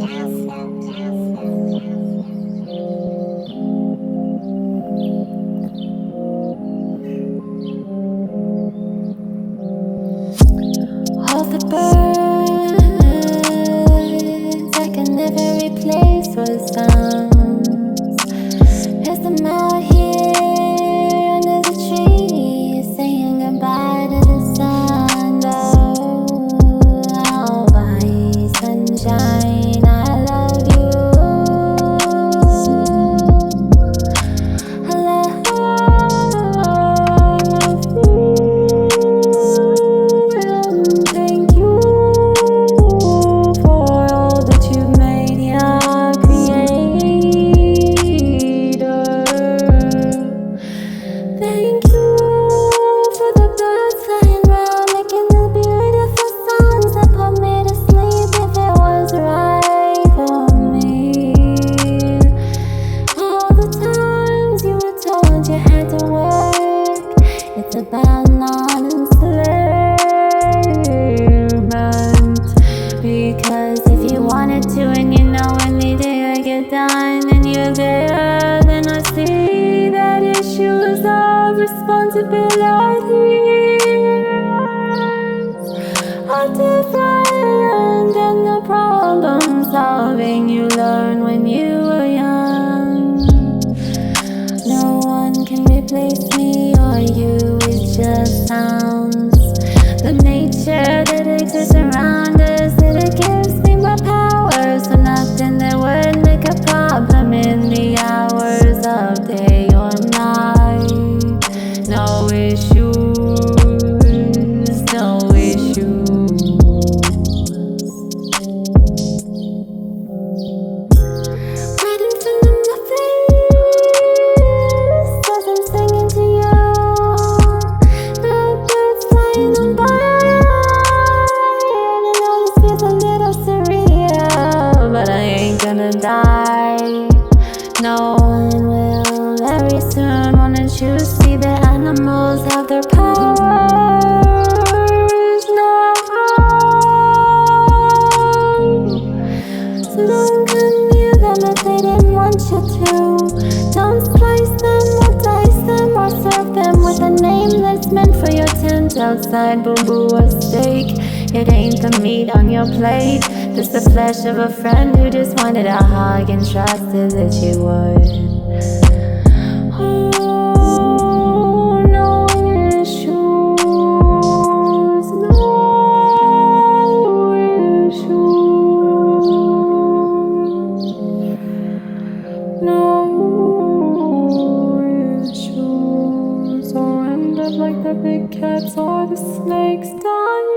All the birds I can never replace with sounds. As I'm out here under the tree, saying goodbye to the sun. Oh, bye, sunshine, I love you. I love you. Thank you for all that you've made, your creator. Thank you for the birds flying round, making the beautiful songs that put me to sleep if it was right for me. All the times you were told you had to work, it's about non-enslavement. Because if you wanted to and you know any day I get done and you're there, then I see that issues of responsibility are different than the problem solving you learn when you were young. No one can replace me or you, it just sounds. The nature that exists around us, it gives me more power. So nothing that would make a problem in the hours of day or night. No issues, no issues. Right in front of my face as I'm singing to you. The birds flying on by, and all this feels a little surreal, but I ain't gonna die. No one will very soon wanna choose. See the animals have their powers now. So don't come near them if they didn't want you to. Don't slice them or dice them or serve them with a name that's meant for your tent outside. Boo-boo or steak, it ain't the meat on your plate. Just the flesh of a friend who just wanted a hug and trusted that you would. Oh, no issues, no issues, no issues. Or end up like the big cats or the snakes dying.